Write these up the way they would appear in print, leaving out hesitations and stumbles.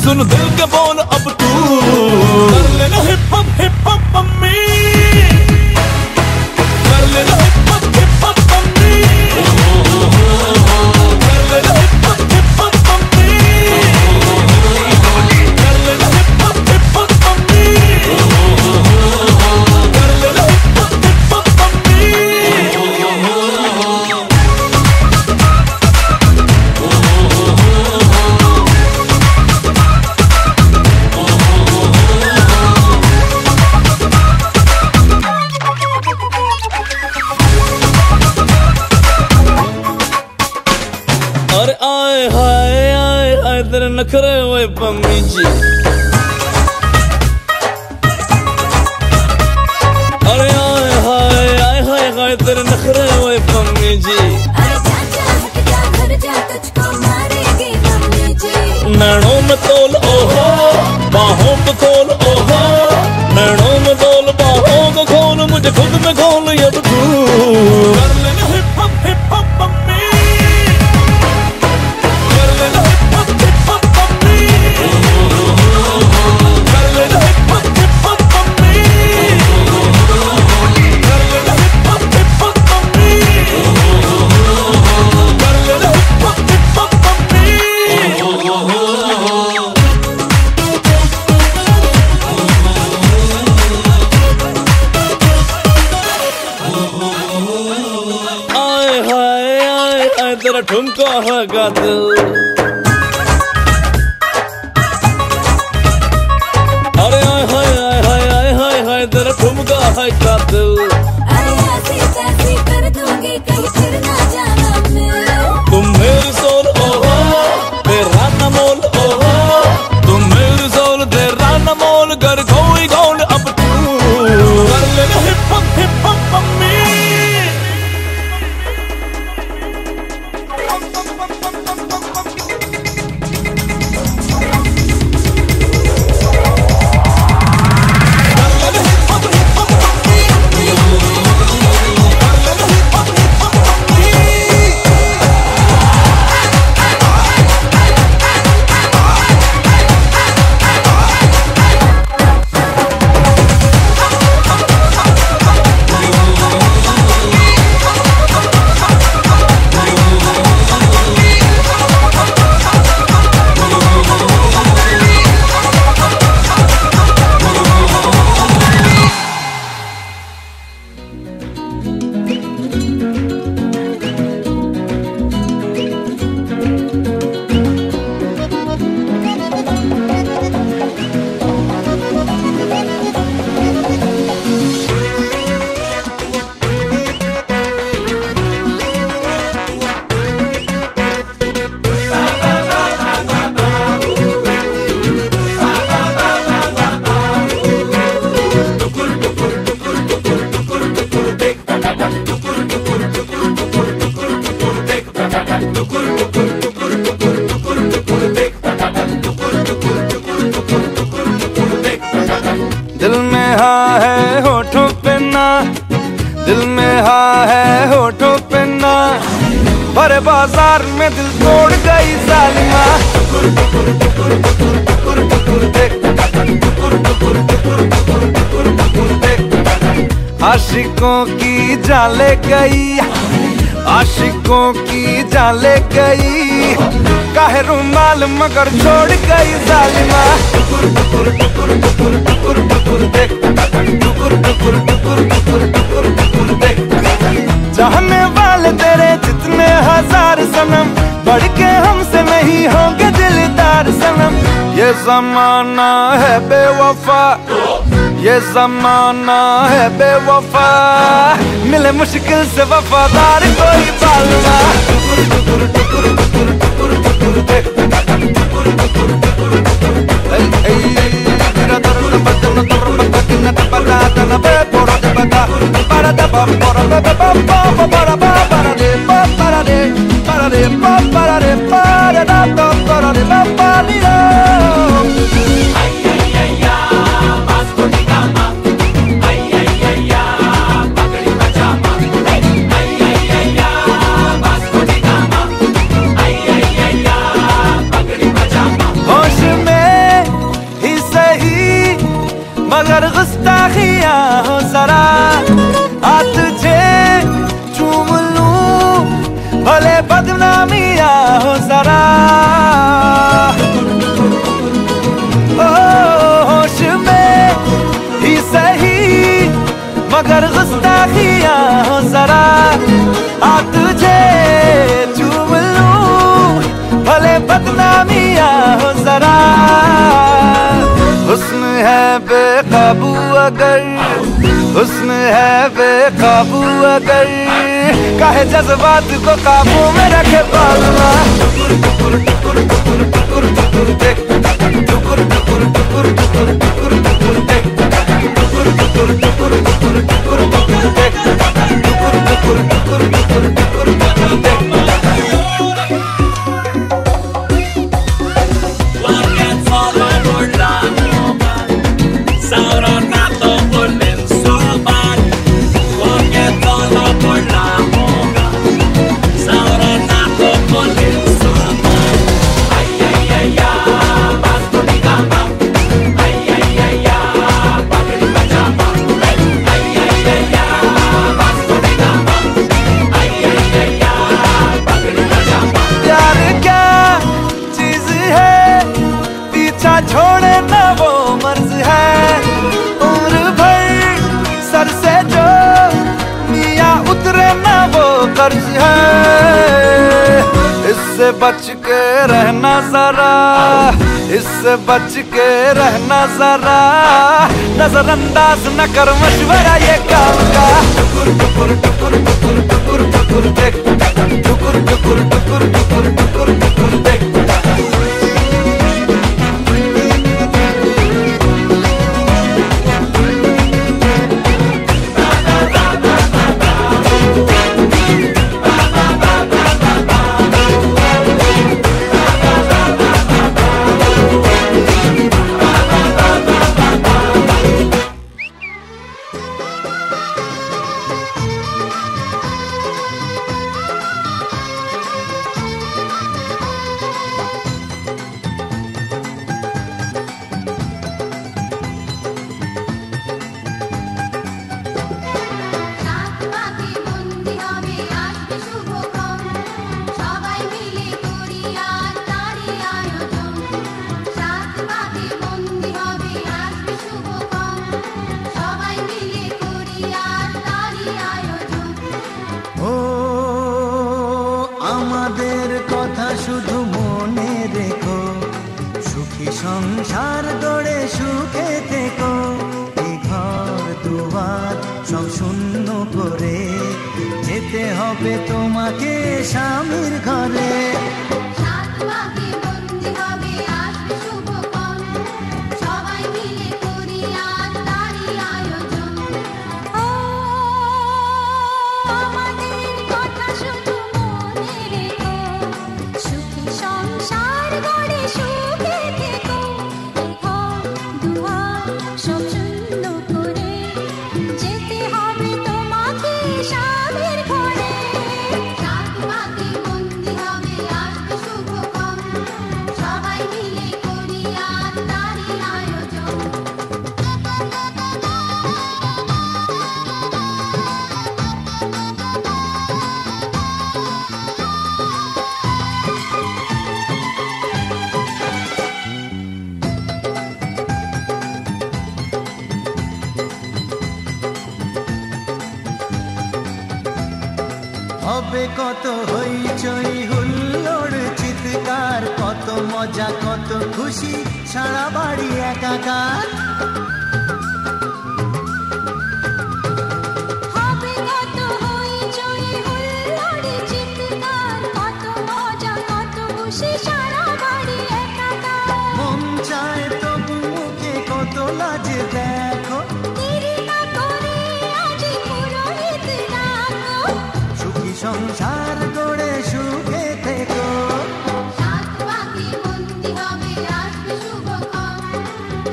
सुन दिल के बोल अब तू कर लेना हिप हॉप मम्मी, कर लेना हिप हॉप मम्मी, कर लेना हिप हॉप मम्मी, कर लेना हिप हॉप मम्मी, कर लेना हिप हॉप मम्मी। अरे आए हाय तेरे नखरे हुए पम्मी जी, अरे आए हाय तेरे नखरे हुए पम्मी जी, नैनों में तोल ओहो बाहों को खोल ओहो, नैनों में तोल बाहों को खोल, मुझे खुद में खोल अब तू कर लेना हिप हॉप मम्मी, कर लेना हिप हॉप मम्मी, कर लेना हिप हॉप मम्मी, कर लेना हिप हॉप मम्मी, कर लेना हिप हॉप मम्मी। आए तेरा ठुमका है कातिल, अरे आए तेरा ठुमका है कातिल, तुम मेरी सोल ओहो तेरा न मोल ओहो, तुम मेरी सोल तेरा न मोल, कर कोई कौन अब तू कर लेना हिप हॉप मम्मी। दिल में हाँ है होठों पे ना, दिल में हाँ है होठों पे ना, भरे बाजार में दिल तोड़ गई जालिमा, आशिकों की जाले गई, आशिकों की जाले गई, काहे रुमाल मगर छोड़ गई जालिमा, चाहने वाले तेरे जितने हजार सनम, बढ़ के हमसे नहीं होंगे दिलदार सनम, ये जमाना है बेवफा, ये जमाना है बेवफा, मिले मुश्किल से वफादार कोई बालवा, होश में हो जरा, ओ होश में ही सही मगर गुस्ताखियां हो जरा, आ तुझे चूम लूं भले बदनामियां हो जरा। हुस्न है बेकाबू अगर, हुस्न है बेकाबू अगर, काहे जज्बात को काबू में रखे पालना। टुकुर टुकुर टुकुर टुकुर टुकुर टुकुर देख, टुकुर टुकुर टुकुर टुकुर टुकुर टुकुर देख, टुकुर टुकुर टुकुर टुकुर टुकुर टुकुर देख, टुकुर टुकुर टुकुर टुकुर टुकुर टुकुर देख। छोड़े ना वो मर्ज है, उम्र भर सर से जो मियाँ उतरे ना वो कर्ज है। इससे बच के रहना जरा, इससे बच के रहना जरा, नजरअंदाज न कर मशवरा ये काम का। टुकुर टुकुर टुकुर टुकुर टुकुर टुकुर देख, टुकुर टुकुर टुकुर टुकुर टुकुर टुकुर देख। শুধু মনে রেখো, সুখী সংসার গড়ে সুখে থেকো। এই ঘর দুয়ার সব শূন্য করে যেতে হবে তোমাকে স্বামীর ঘরে। হবে কত হইচই হুল্লোড় চিৎকার, কত মজা কত খুশি সারা বাড়ি একাকার। হবে কত হইচই হুল্লোড় চিৎকার, কত মজা কত খুশি সারা বাড়ি একাকার। মন চায় তবু মুখে কত লাজে দেখো, সংসার গড়ে সুখে থেকো। সাত পাকে বন্দি হবে আসবে শুভক্ষণ,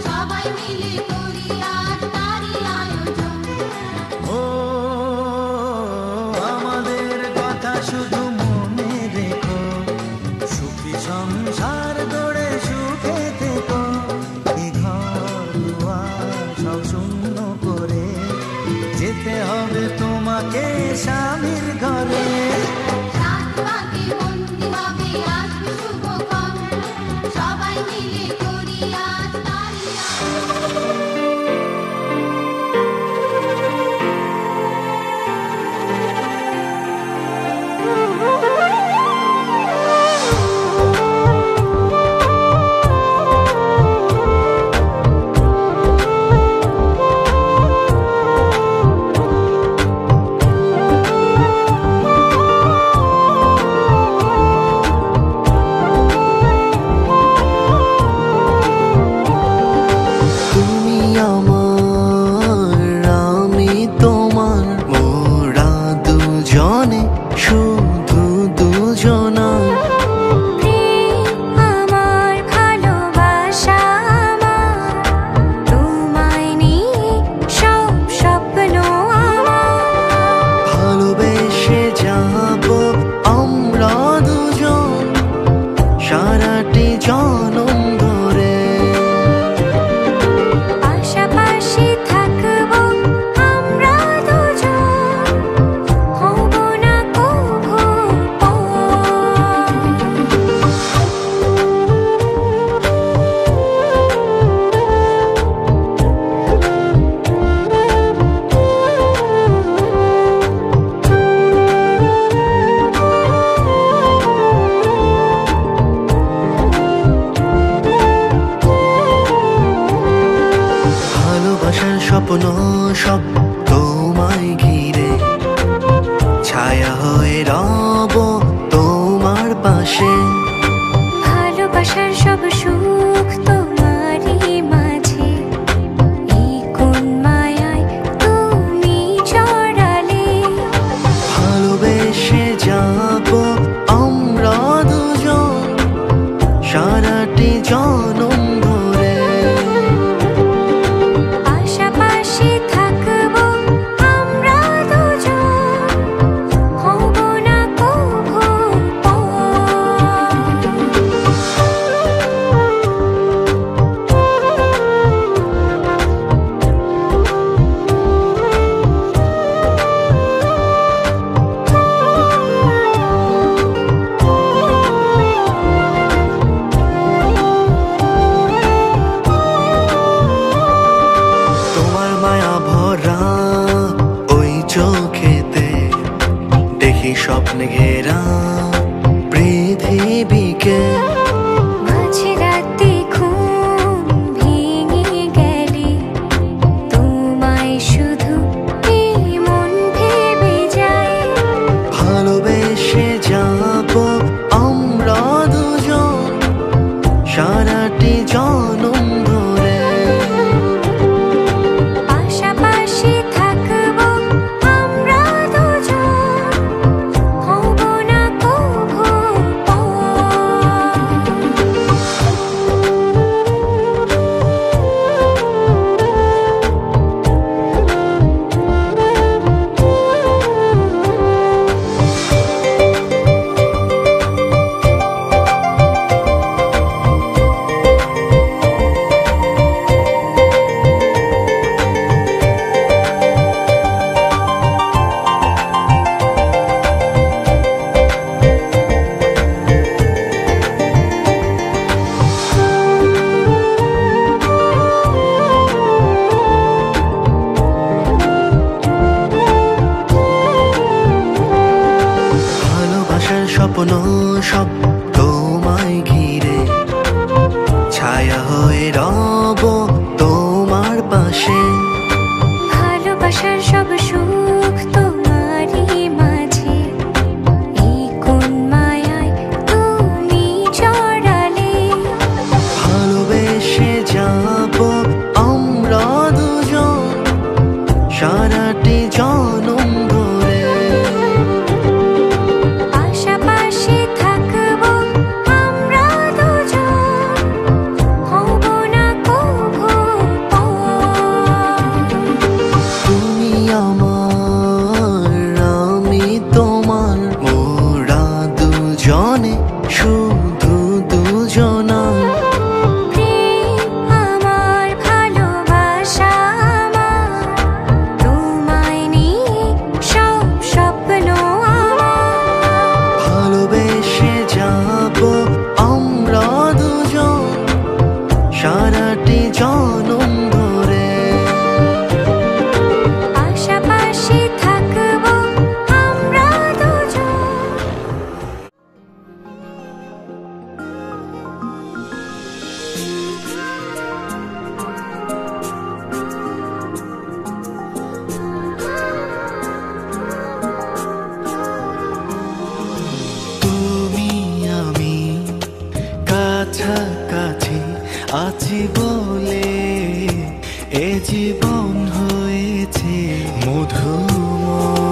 সবাই মিলে করি আজ তারই আয়োজন। ও আমাদের কথা শুধু মনে রেখো, সুখী সংসার গড়ে সুখে থেকো। এই ঘর দুয়ার সব শূন্য করে যেতে হবে তোমাকে স্বামীর ঘরে। শুধু দুজনা। আমার ভালোবাসা আমার, তোমায় নিয়ে সব স্বপ্ন আমার। ভালোবেসে যাব আমরা দুজন সারাটি জনম ধরে। পাশাপাশি থাকবো আমরা দুজন, হব না কভু ভালোবাসার স্বপ্ন সব তোমায় ঘিরে, ছায়া হয়ে রব তোমার পাশে। ভালোবাসার সব সুখ তোমারই মাঝে, এই কোন মায়ায় তুমি জড়ালে। ভালোবেসে যাব আমরা দুজন সারাটি জনম ধরে। পাশাপাশি থাকবো আমরা দুজন, হব না কভু তোমার মায়া ভরা ওই চোখেতে দেখি স্বপ্নে ঘেরা পৃথিবীকে। মাঝরাতে ঘুম ভেঙে গেলে, তোমায় শুধু এই মন ভেবে যায়। ভালোবেসে যাব আমরা দুজন সারাটি জনম ধরে। পাশাপাশি থাকবো আমরা দুজন, হব না কভু ভালোবাসার স্বপ্ন সব তোমায় ঘিরে, ছায়া হয়ে রব তোমার পাশে। ভালোবাসার সব সুখ তোমারই মাঝে, এই কোন মায়ায় তুমি জড়ালে। ভালোবেসে যাব আমরা দুজন সারাটি জনম ধরে। পাশাপাশি থাকবো আমরা দুজন, হব না কভু তুমি আমার আমি তোমার, মোরা দুজনে শুধু দুজনা। আমার ভালোবাসা আমার, তোমায় নিয়ে সব স্বপ্ন আমার। ভালোবেসে যাব আমরা দুজন সারাটি জনম ধরে। পাশাপাশি থাকবো আমরা দুজন। তুমি আমি কাছাকাছি আছি বলে এ জীবন হয়েছে মধুময়।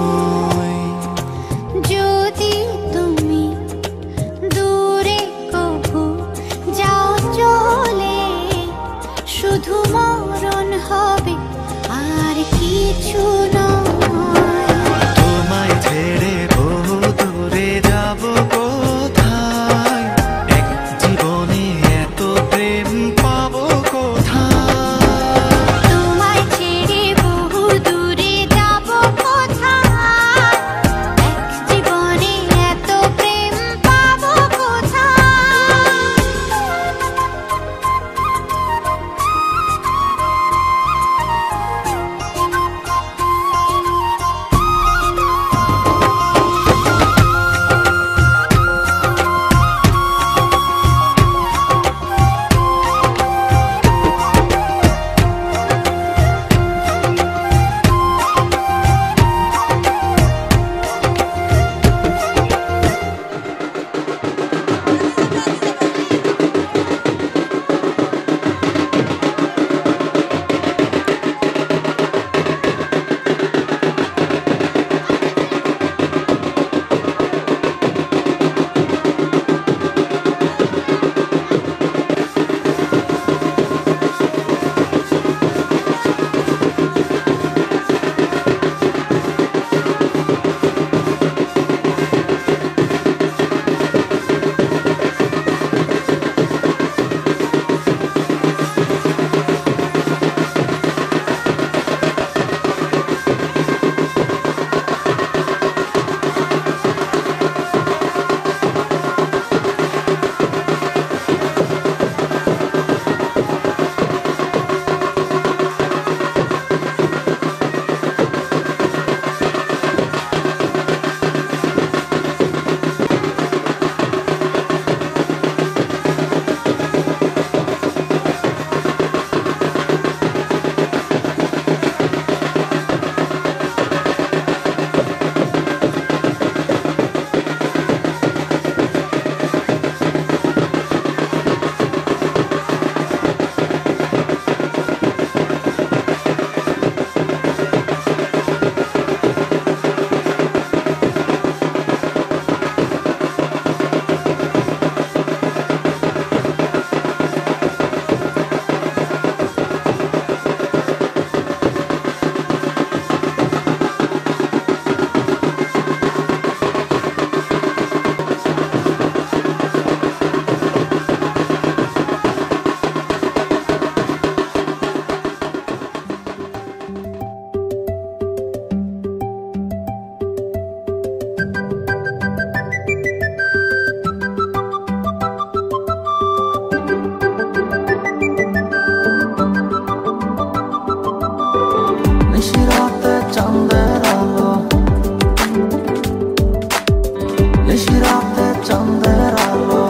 নিশিরাতে চাঁদের আলো,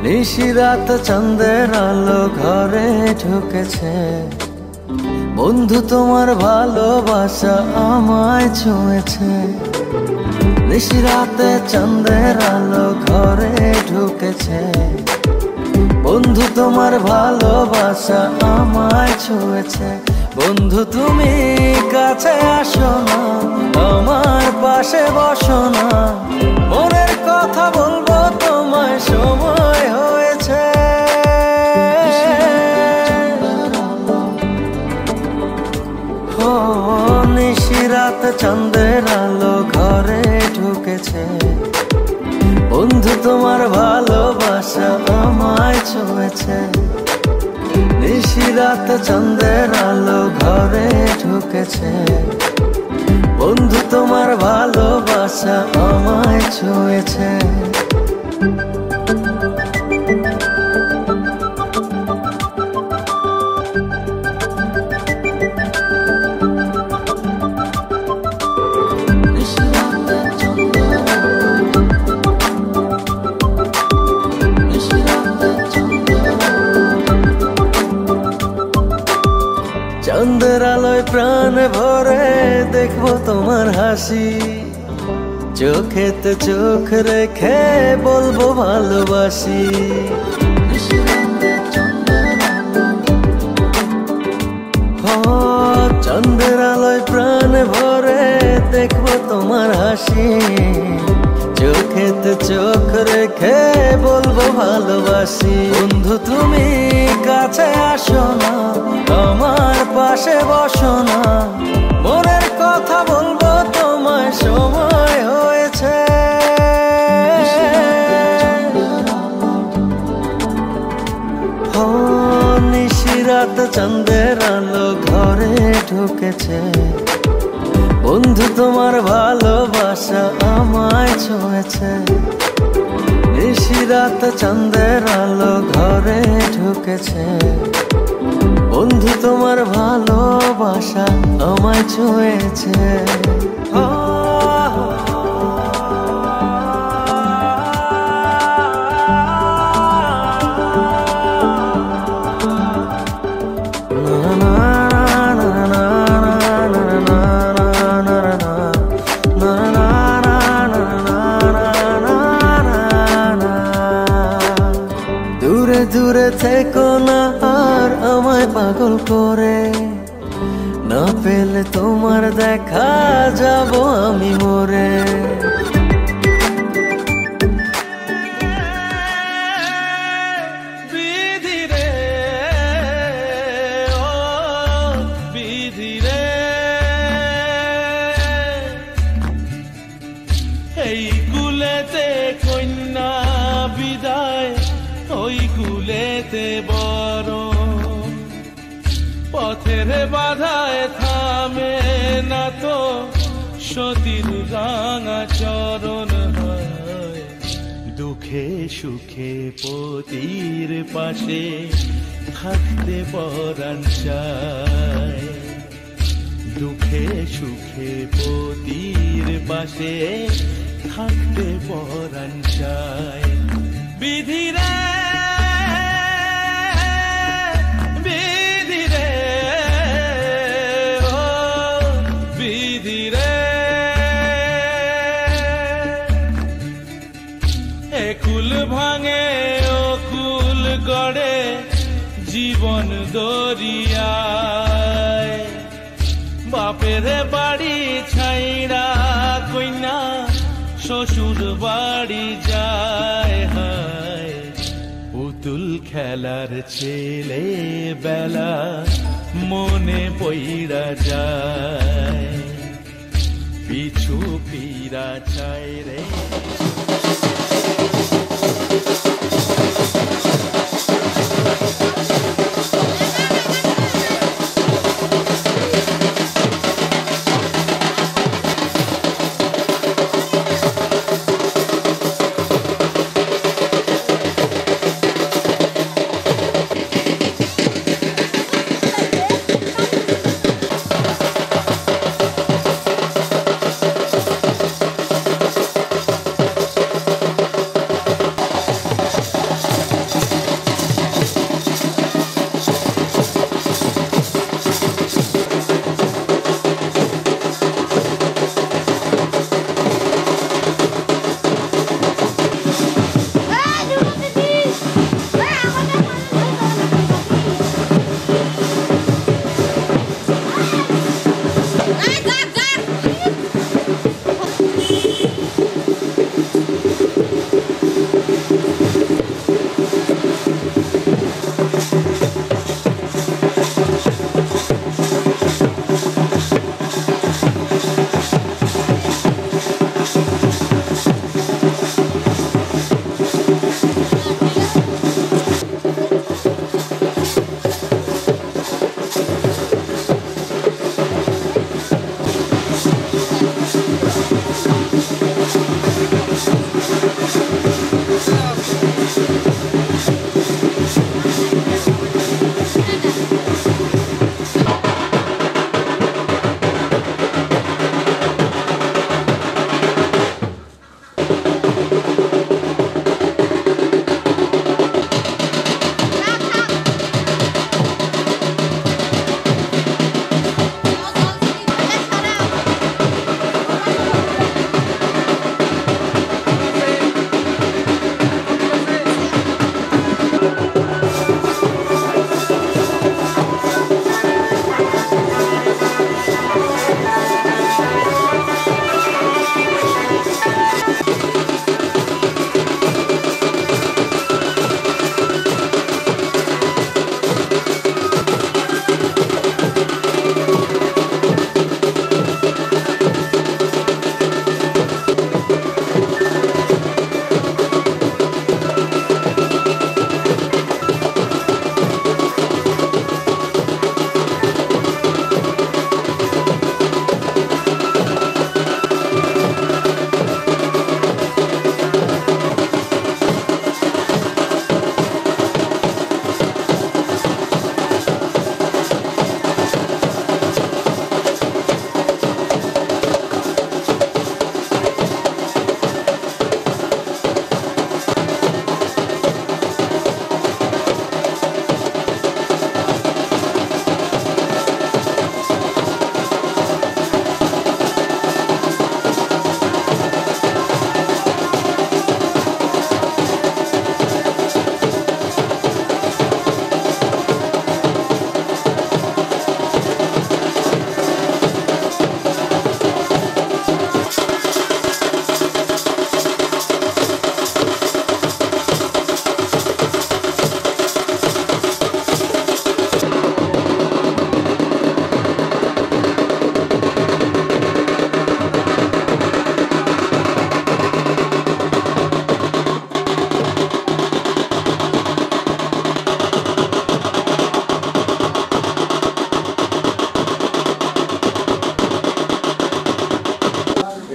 নিশিরাত চাঁদের আলো ঘরে ঢুকেছে। বন্ধু তোমার ভালোবাসা আমায় ছুঁয়েছে। নিশিরাতে চাঁদের আলো ঘরে ঢুকেছে। বন্ধু তোমার ভালোবাসা আমায় ছুঁয়েছে। বন্ধু তুমি কাছে আসো না, আমার পাশে বসো না, মনের কথা বলবো তোমায় সময় হয়েছে। ও নিশিরাত চাঁদের আলো ঘরে ঢুকেছে। বন্ধু তোমার ভালোবাসা আমায় ছুঁয়েছে। নিশিরাত চাঁদের আলো ঘরে ঢুকেছে। বন্ধু তোমার ভালোবাসা আমায় ছুঁয়েছে। চাঁদের আলোয় প্রাণ ভরে দেখবো তোমার হাসি, চোখেতে চোখ রেখে বলবো ভালোবাসি। চাঁদের আলোয় প্রাণ ভরে দেখবো তোমার হাসি, চোখেতে চোখ রেখে বলবো ভালোবাসি। বন্ধু তুমি কাছে আসো না, আমার পাশে বসো না, মনের কথা বলবো তোমায় সময় হয়েছে। ও নিশিরাত চাঁদের আলো ঘরে ঢুকেছে। বন্ধু তোমার ভালোবাসা আমায় ছুঁয়েছে। নিশিরাত চাঁদের আলো ঘরে ঢুকেছে। বন্ধু তোমার ভালোবাসা আমায় ছুঁয়েছে। দূরে দূরে থেকো না আর আমায় পাগল করে, না পেলে তোমার দেখা যাব আমি মরে। বিধি রে, ও বিধি রে, এই কুলেতে কন্যা বিদায়, ওই কুলেতে বড়, পথের বাধায় থামে না তো সতীর রাঙা চরণ হয়। দুঃখে সুখে পতির পাশে থাকতে পরাণ চায়। দুঃখে সুখে পতির পাশে থাকতে পরাণ চায়। বিধি রে, বিধি রে, ও বিধি রে, এ কুল ভাঙে ও কুল গড়ে জীবন দরিয়ায়। বাপের বাড়ি ছাইড়া কইনা শ্বশুর বাড়ি যায়। হায় পুতুল খেলার ছেলে বেলা মনে পইরা যায়। পিছু ফিরা চাই রে।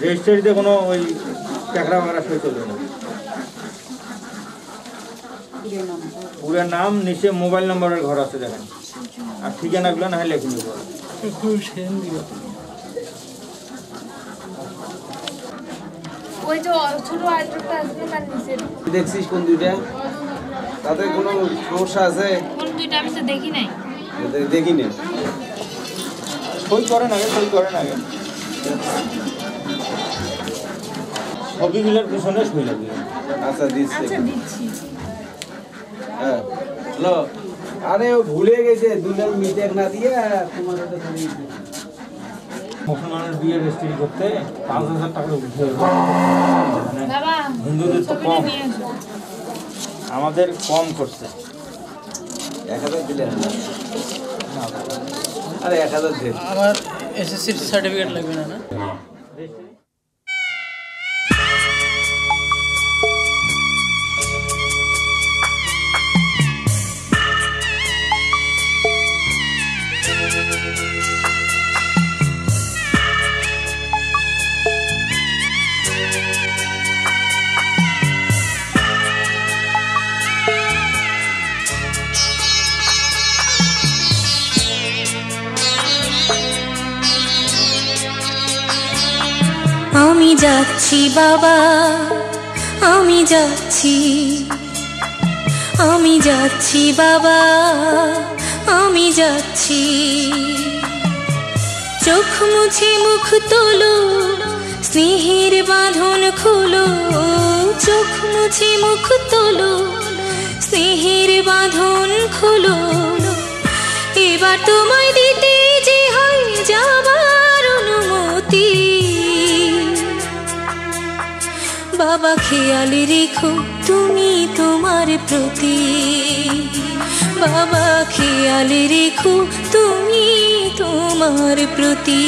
রেজিস্ট্রিতে কোনো ওই টাকরা বাকরা সই চলবে না। পুরো নাম নিচে মোবাইল নম্বরের ঘর আছে দেখেন, আর ঠিকানাগুলো না হয় লিখে দেবো। ওই যে ছোট আইড্রপটা আসবে তার নিচে দেখছিস কোন দুইটা? তাতে কোনো সমস্যা আছে? কোন দুইটা আমি তো দেখি নাই। দেখি নে, সই করেন আগে, সই করেন আগে। ছবিগুলোর পিছনে সই লাগবে। আচ্ছা দিচ্ছি। আচ্ছা দিচ্ছি। হ্যাঁ হ্যালো, আরে ও ভুলে গেছে দুজন মিটার না দিয়ে তোমার এটা ছবি দিতে। মুসলমানের বিয়ে রেজিস্ট্রি করতে 5,000 টাকা উঠে বাবা হিন্দুদের তো কম, নিয়ে এসো। আমাদের কম করছে। 1000 দিলে আরে 1000 দে। আমার এসএসসি সার্টিফিকেট লাগবে না? আমি যাচ্ছি বাবা, আমি যাচ্ছি, আমি যাচ্ছি বাবা, আমি যাচ্ছি। চোখ মুছে মুখ তোলো, স্নেহের বাঁধন খুলো। চোখ মুছে মুখ তোলো, স্নেহের বাঁধন খুলো। এবার তোমায় দিতে যে হয় যাবার অনুমতি। বাবা খেয়াল রেখো তুমি তোমার প্রতি। বাবা খেয়াল রেখো তুমি তোমার প্রতি।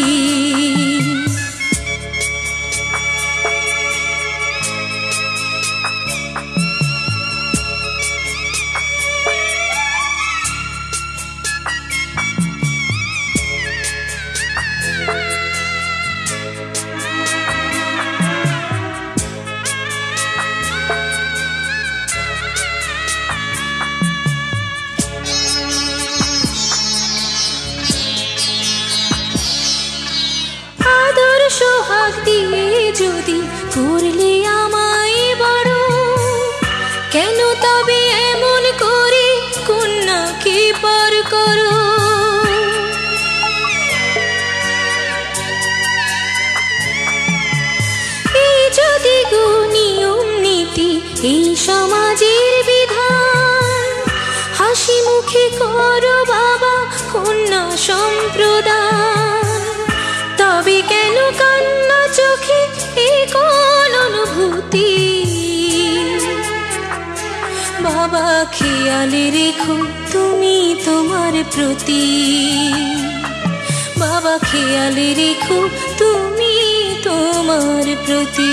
সোহাগ দিয়ে যদি করলে আমায় বড়, কেন তবে এমন করে কন্যাকে পর করো? এই যদি গো নিয়ম নীতি, এই সমাজের বিধান, হাসি মুখে করো বাবা কন্যা সম্প্রদান। তবে কেন কান্না চোখে এই কোন অনুভূতি? বাবা খেয়াল রেখো তুমি তোমার প্রতি। বাবা খেয়াল রেখো তুমি তোমার প্রতি।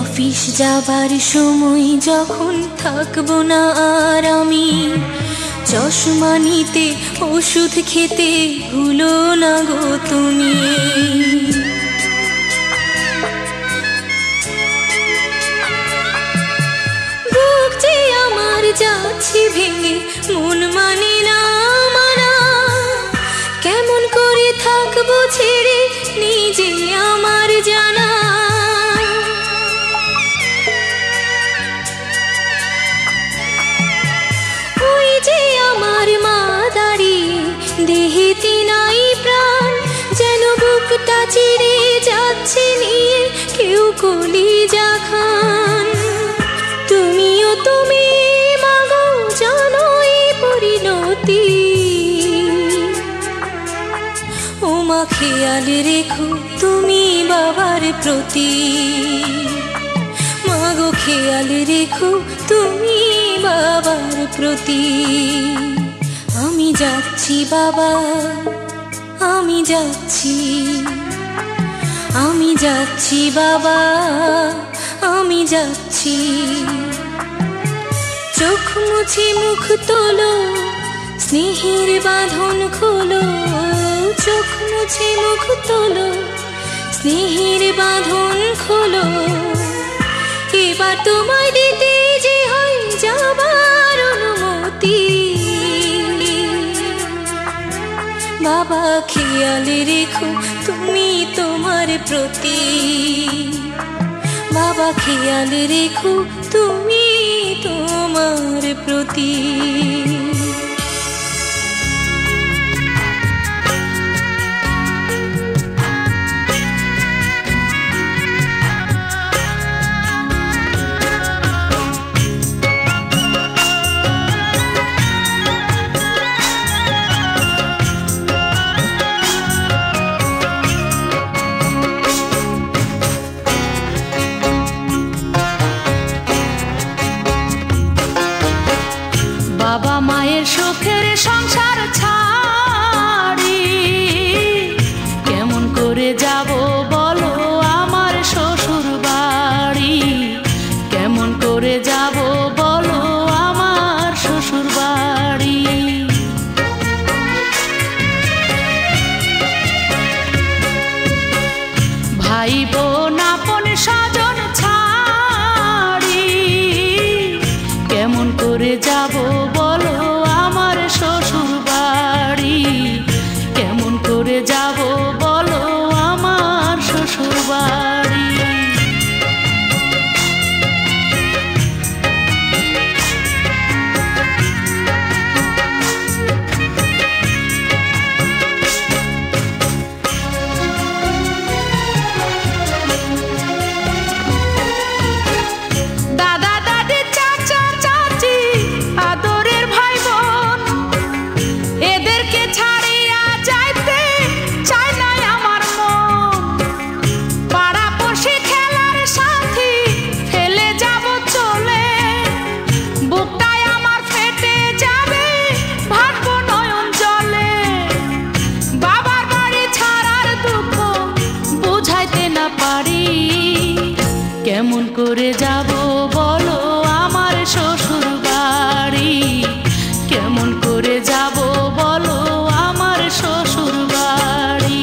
অফিস যাবার সময় যখন থাকবো না আর আমি, চশমা নিতে ওষুধ খেতে ভুলো না গো তুমি। বুক যে আমার যাচ্ছে ভেঙে, মন মানে না মানা। কেমন করে থাকবো ছেড়ে নিজে আমার জানা। দেহেতে নাই প্রাণ, যেন বুকটা চিরে যাচ্ছে নিয়ে কেউ কলিজা খান। তুমিও তুমি মাগো জানো এই পরিণতি। ও মা খেয়াল রেখো তুমি বাবার প্রতি। মাগো খেয়াল রেখো তুমি বাবার প্রতি। আমি যাচ্ছি বাবা, আমি যাচ্ছি, আমি যাচ্ছি বাবা, আমি যাচ্ছি। চোখ মুছে মুখ তোলো, স্নেহের বাঁধন খোলো। চোখ মুছে মুখ তোলো, স্নেহের বাঁধন খোলো। এবার তোমায় দিতে যে হয় যাবার অনুমতি। বাবা খেয়াল রেখো তুমি তোমার প্রতি। বাবা খেয়াল রেখো তুমি তোমার প্রতি। বাবা মায়ের সুখের সংসার ছাড়ি কেমন করে যাব বলো আমার শ্বশুর বাড়ি। কেমন করে যাব বলো আমার শ্বশুর বাড়ি। ভাই বোন আপন স্বজন ছাড়ি কেমন করে যাব বলো আমার শ্বশুর বাড়ি। কেমন করে যাব বলো আমার শ্বশুর বাড়ি। দাদা দাদি চাচা চাচি আদরের ভাই বোন এদেরকে ছাড়িয়া যাইতে চায় না আমার মন। পাড়া পড়শি খেলার সাথী ফেলে যাব চলে। বুকটায় আমার ফেটে যাবে ভাববো নয়ন জলে। বাবার বাড়ি ছাড়ার দুঃখ বুঝাইতে না পারি। কেমন করে যাব বলো আমার শ্বশুর বাড়ি। কেমন করে যাব বলো আমার শ্বশুর বাড়ি।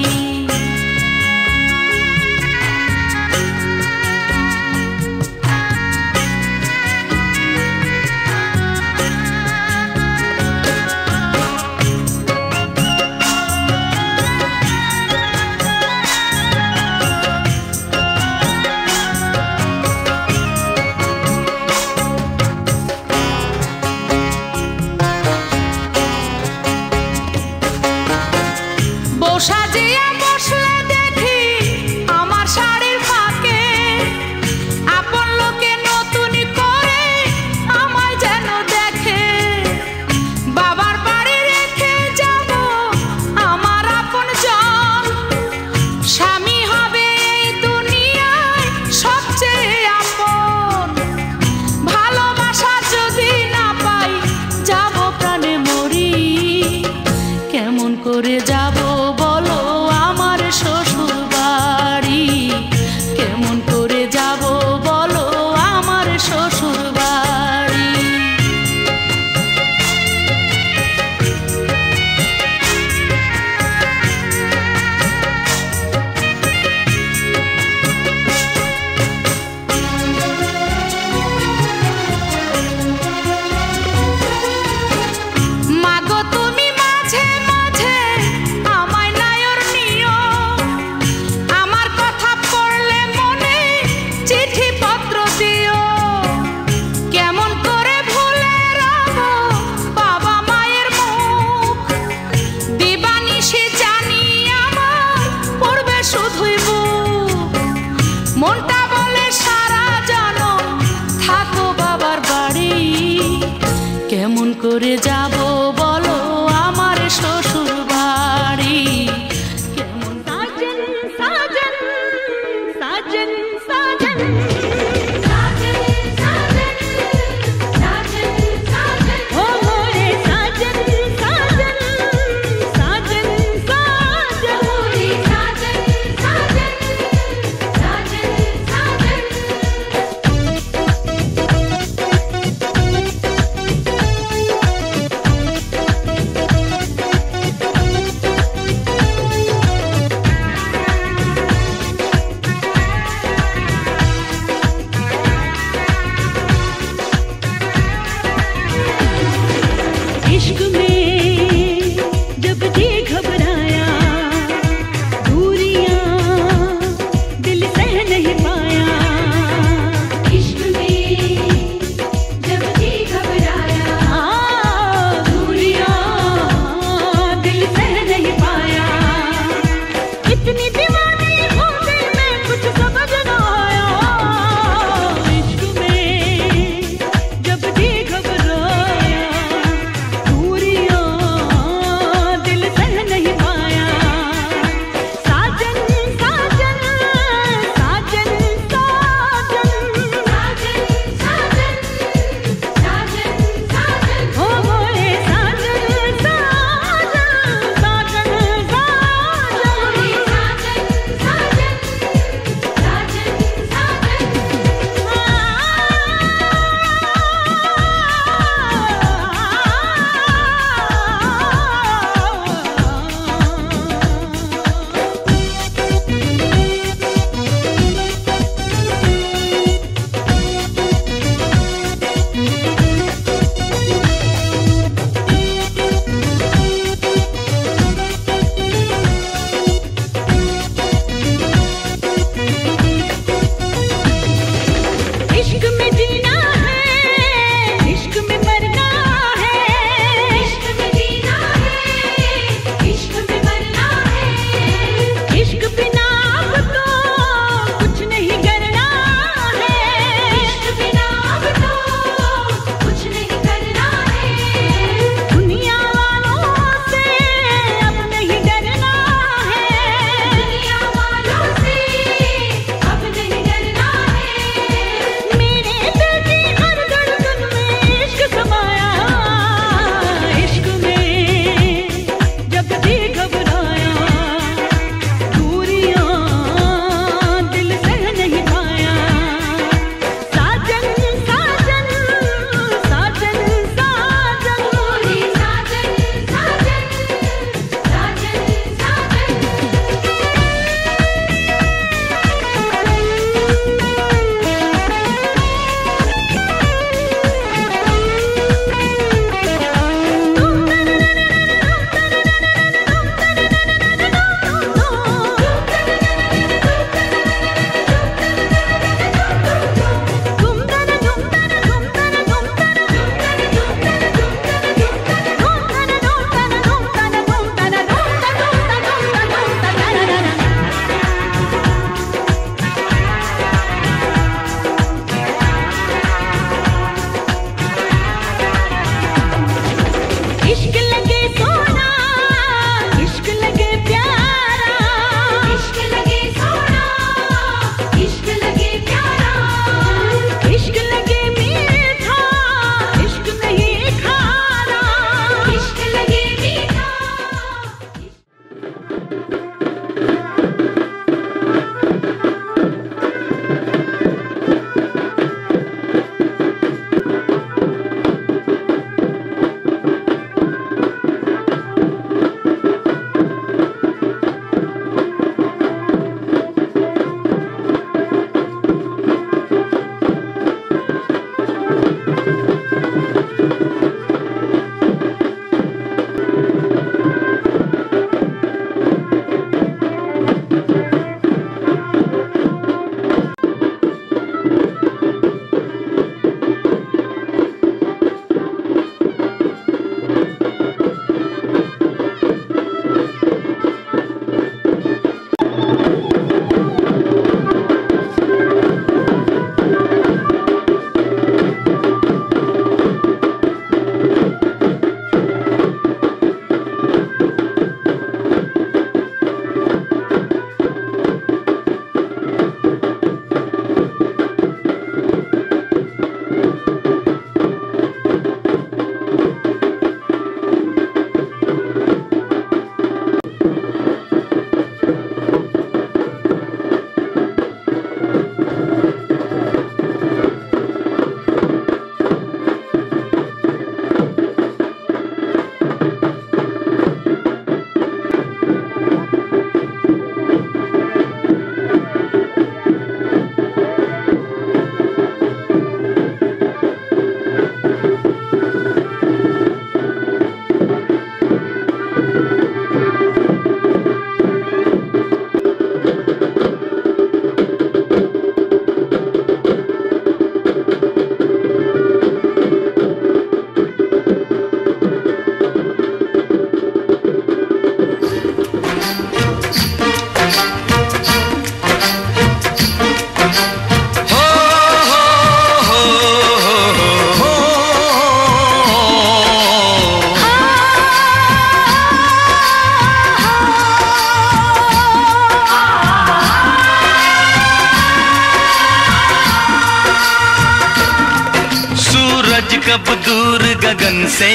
कब दूर गगन से,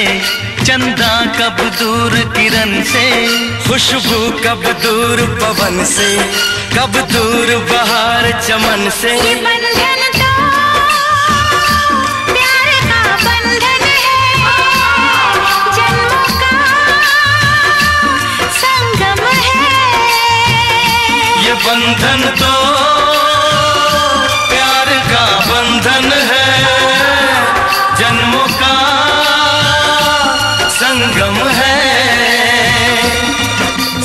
चंदा कब दूर किरण से, खुशबू कब दूर पवन से, कब दूर बहार चमन से। ये बंधन तो प्यार का बंधन है, जन्मों का संगम है। ये बंधन तो प्यार का बंधन है, जन्मों का संगम है।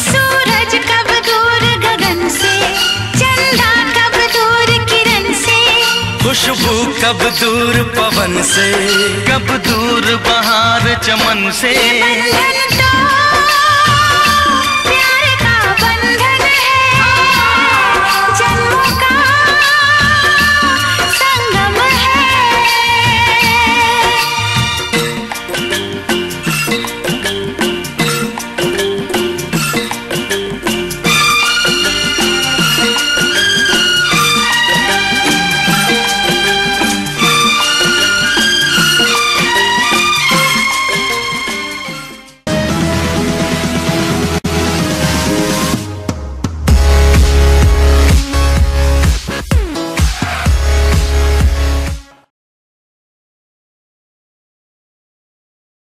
सूरज कब दूर गगन से, चंदा कब दूर किरण से, खुशबू कब दूर पवन से, कब दूर बहार चमन से। बंधन तो